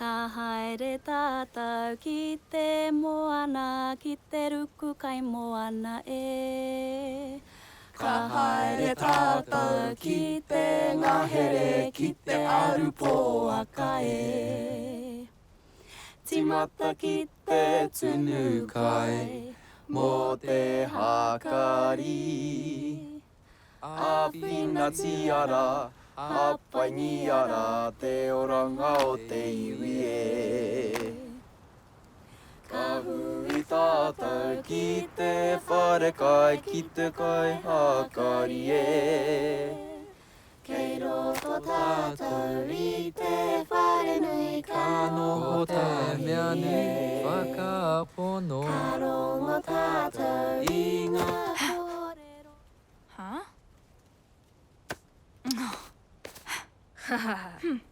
かはえれたたきてもあなきてるくかいもあなえかはえれたたきてがへれきてあるぽあかえちまったきってつぬかいもてはかりあっぴなちやらあっぱいにやらておらがおていえかふいたたきてファレかいきてかいはかりえけいろとたたりてファレぬいかのほたみゃぬわかぽのかろごたたりがこれろはははは